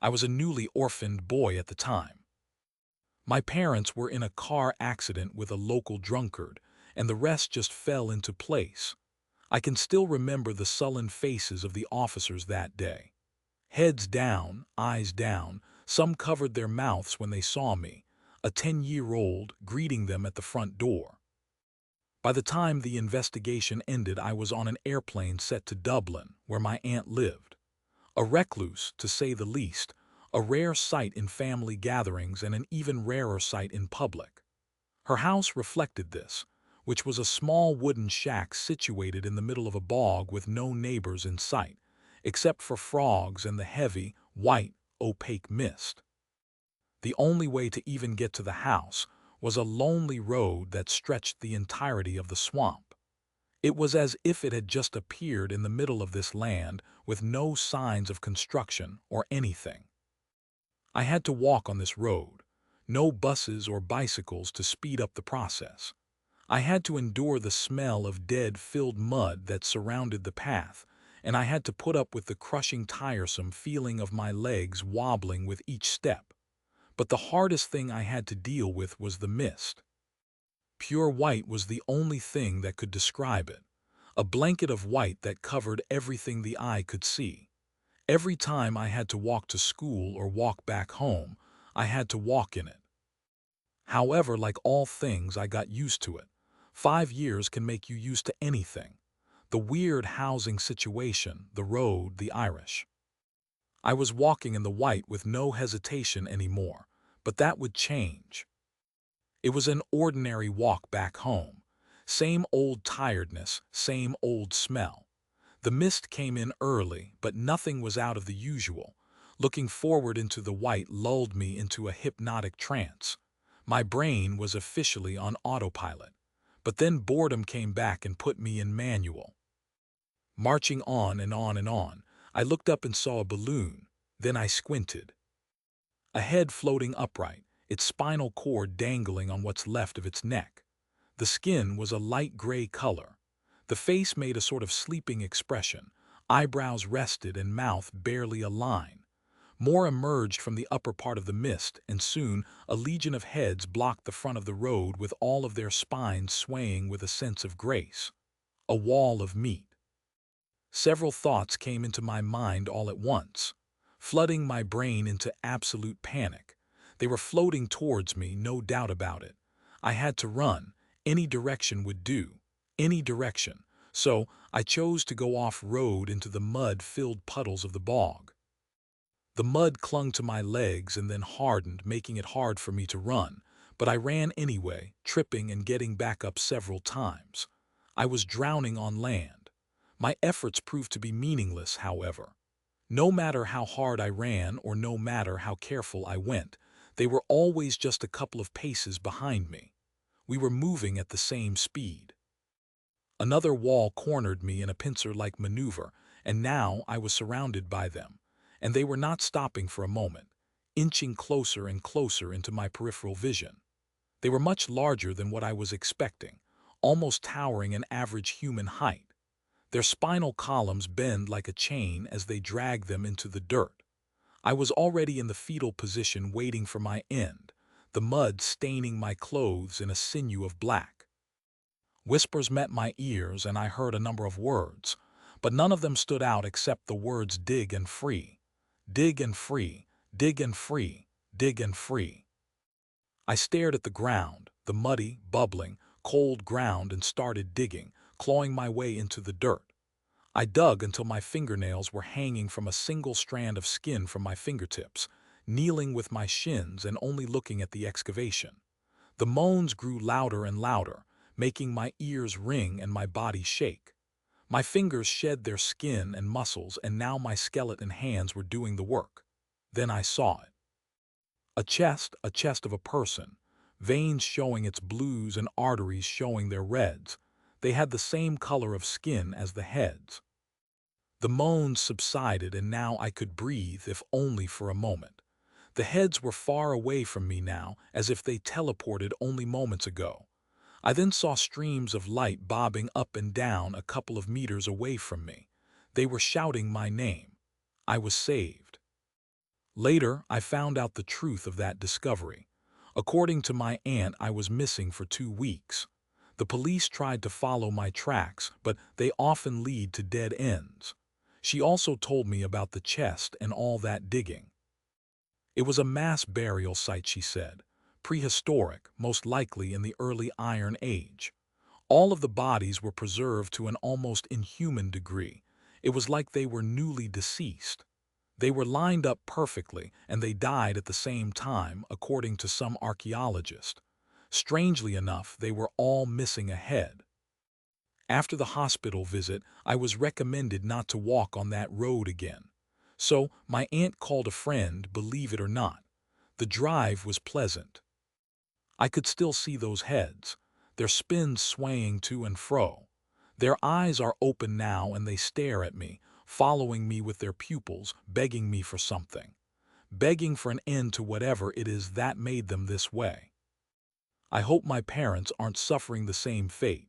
I was a newly orphaned boy at the time. My parents were in a car accident with a local drunkard, and the rest just fell into place. I can still remember the sullen faces of the officers that day. Heads down, eyes down, some covered their mouths when they saw me, a 10-year-old greeting them at the front door. By the time the investigation ended, I was on an airplane set to Dublin, where my aunt lived. A recluse, to say the least, a rare sight in family gatherings and an even rarer sight in public. Her house reflected this, which was a small wooden shack situated in the middle of a bog with no neighbors in sight, except for frogs and the heavy, white, opaque mist. The only way to even get to the house was a lonely road that stretched the entirety of the swamp. It was as if it had just appeared in the middle of this land with no signs of construction or anything. I had to walk on this road, no buses or bicycles to speed up the process. I had to endure the smell of dead-filled mud that surrounded the path, and I had to put up with the crushing, tiresome feeling of my legs wobbling with each step. But the hardest thing I had to deal with was the mist. Pure white was the only thing that could describe it, a blanket of white that covered everything the eye could see. Every time I had to walk to school or walk back home, I had to walk in it. However, like all things, I got used to it. 5 years can make you used to anything. The weird housing situation, the road, the Irish. I was walking in the white with no hesitation anymore, but that would change. It was an ordinary walk back home. Same old tiredness, same old smell. The mist came in early, but nothing was out of the usual. Looking forward into the white lulled me into a hypnotic trance. My brain was officially on autopilot. But then boredom came back and put me in manual. Marching on and on and on, I looked up and saw a balloon. Then I squinted. A head floating upright, its spinal cord dangling on what's left of its neck. The skin was a light gray color. The face made a sort of sleeping expression, eyebrows rested and mouth barely a line. More emerged from the upper part of the mist, and soon a legion of heads blocked the front of the road with all of their spines swaying with a sense of grace. A wall of meat. Several thoughts came into my mind all at once, flooding my brain into absolute panic. They were floating towards me, no doubt about it. I had to run. Any direction would do. Any direction. So I chose to go off-road into the mud-filled puddles of the bog. The mud clung to my legs and then hardened, making it hard for me to run, but I ran anyway, tripping and getting back up several times. I was drowning on land. My efforts proved to be meaningless, however. No matter how hard I ran or no matter how careful I went, they were always just a couple of paces behind me. We were moving at the same speed. Another wall cornered me in a pincer-like maneuver, and now I was surrounded by them, and they were not stopping for a moment, inching closer and closer into my peripheral vision. They were much larger than what I was expecting, almost towering an average human height. Their spinal columns bend like a chain as they drag them into the dirt. I was already in the fetal position waiting for my end, the mud staining my clothes in a sinew of black. Whispers met my ears and I heard a number of words, but none of them stood out except the words dig and free. Dig and free, dig and free, dig and free. I stared at the ground, the muddy, bubbling, cold ground, and started digging, clawing my way into the dirt. I dug until my fingernails were hanging from a single strand of skin from my fingertips, kneeling with my shins and only looking at the excavation. The moans grew louder and louder, making my ears ring and my body shake. My fingers shed their skin and muscles, and now my skeleton hands were doing the work. Then I saw it. A chest of a person, veins showing its blues and arteries showing their reds. They had the same color of skin as the heads. The moans subsided, and now I could breathe, if only for a moment. The heads were far away from me now, as if they teleported only moments ago. I then saw streams of light bobbing up and down a couple of meters away from me. They were shouting my name. I was saved. Later, I found out the truth of that discovery. According to my aunt, I was missing for 2 weeks. The police tried to follow my tracks, but they often lead to dead ends. She also told me about the chest and all that digging. It was a mass burial site, she said. Prehistoric, most likely in the early Iron Age. All of the bodies were preserved to an almost inhuman degree. It was like they were newly deceased. They were lined up perfectly, and they died at the same time, according to some archaeologists. Strangely enough, they were all missing a head. After the hospital visit, I was recommended not to walk on that road again. So, my aunt called a friend, believe it or not. The drive was pleasant. I could still see those heads, their spins swaying to and fro. Their eyes are open now and they stare at me, following me with their pupils, begging me for something. Begging for an end to whatever it is that made them this way. I hope my parents aren't suffering the same fate.